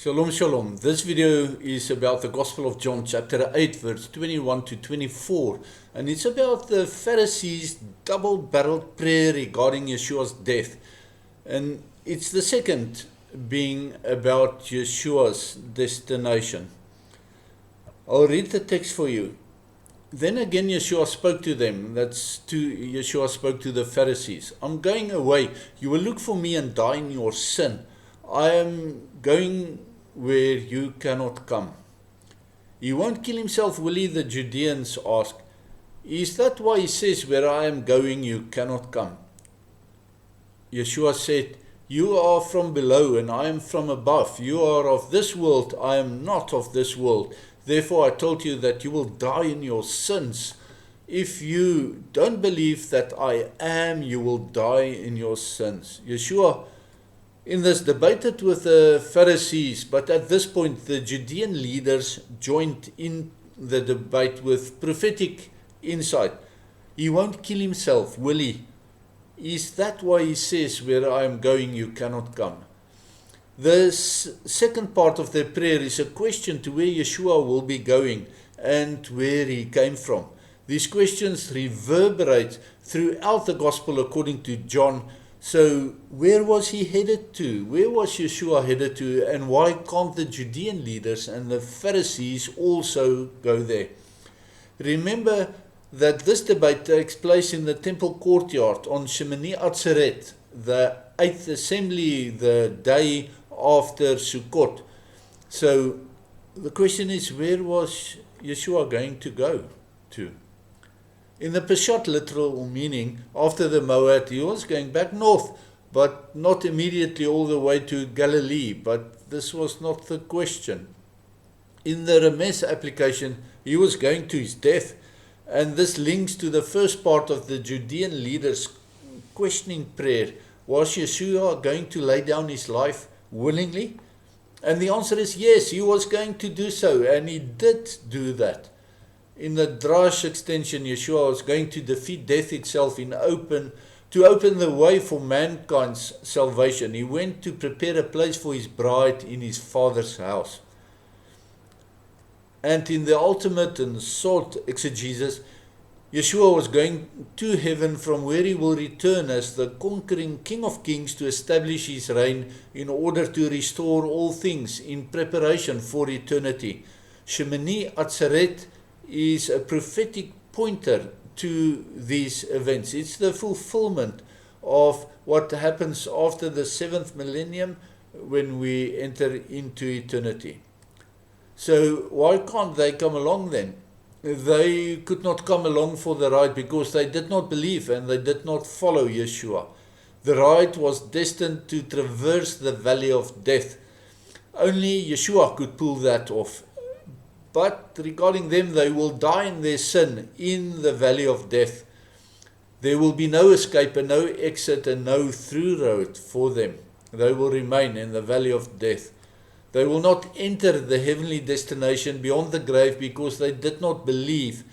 Shalom, shalom. This video is about the Gospel of John, chapter 8, verse 21 to 24. And it's about the Pharisees' double-barreled prayer regarding Yeshua's death. And it's the second being about Yeshua's destination. I'll read the text for you. Then again Yeshua spoke to them. Yeshua spoke to the Pharisees. I'm going away. You will look for me and die in your sin. I am going where you cannot come. He won't kill himself, will he? The Judeans asked. Is that why he says, where I am going, you cannot come? Yeshua said, you are from below and I am from above. You are of this world, I am not of this world. Therefore I told you that you will die in your sins. If you don't believe that I am, you will die in your sins. Yeshua in this debated with the Pharisees, but at this point the Judean leaders joined in the debate with prophetic insight. He won't kill himself, will he? Is that why he says, where I am going, you cannot come? The second part of their prayer is a question to where Yeshua will be going and where he came from. These questions reverberate throughout the gospel according to John. So where was he headed to? Where was Yeshua headed to? And why can't the Judean leaders and the Pharisees also go there? Remember that this debate takes place in the temple courtyard on Shemini Atzeret, the 8th assembly, the day after Sukkot. So the question is, where was Yeshua going to go to? In the Peshat literal meaning, after the Moed, he was going back north, but not immediately all the way to Galilee. But this was not the question. In the Remes application, he was going to his death. And this links to the first part of the Judean leaders' questioning prayer. Was Yeshua going to lay down his life willingly? And the answer is yes, he was going to do so, and he did do that. In the Drash extension, Yeshua was going to defeat death itself to open the way for mankind's salvation. He went to prepare a place for his bride in his Father's house. And in the ultimate and short exegesis, Yeshua was going to heaven from where he will return as the conquering King of Kings to establish his reign in order to restore all things in preparation for eternity. Shemini Atzeret is a prophetic pointer to these events. It's the fulfillment of what happens after the 7th millennium when we enter into eternity. So why can't they come along then? They could not come along for the ride because they did not believe and they did not follow Yeshua. The ride was destined to traverse the valley of death. Only Yeshua could pull that off. But regarding them, they will die in their sin in the valley of death. There will be no escape and no exit and no through road for them. They will remain in the valley of death. They will not enter the heavenly destination beyond the grave because they did not believe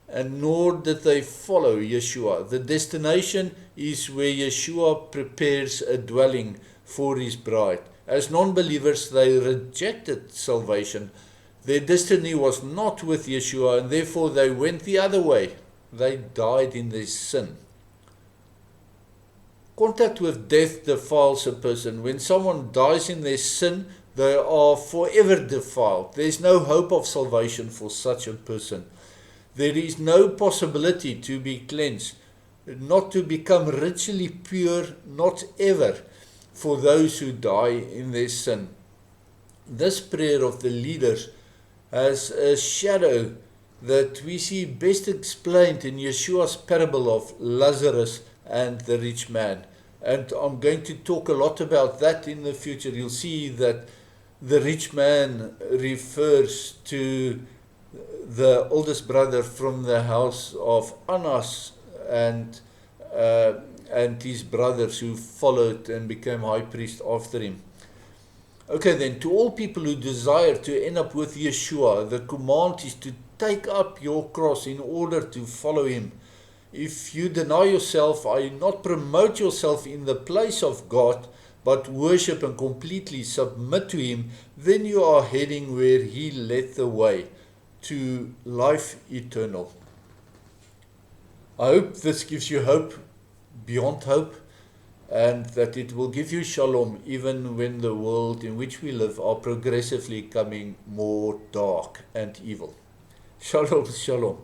and nor did they follow Yeshua. The destination is where Yeshua prepares a dwelling for his bride. As non-believers, they rejected salvation. Their destiny was not with Yeshua, and therefore they went the other way. They died in their sin. Contact with death defiles a person. When someone dies in their sin, they are forever defiled. There is no hope of salvation for such a person. There is no possibility to be cleansed, not to become ritually pure, not ever, for those who die in their sin. This prayer of the leaders has a shadow that we see best explained in Yeshua's parable of Lazarus and the rich man. And I'm going to talk a lot about that in the future. You'll see that the rich man refers to the oldest brother from the house of Annas and his brothers who followed and became high priest after him. Okay then, to all people who desire to end up with Yeshua, the command is to take up your cross in order to follow him. If you deny yourself, I not promote yourself in the place of God, but worship and completely submit to Him, then you are heading where He led the way, to life eternal. I hope this gives you hope beyond hope, and that it will give you shalom even when the world in which we live are progressively coming more dark and evil. Shalom, shalom.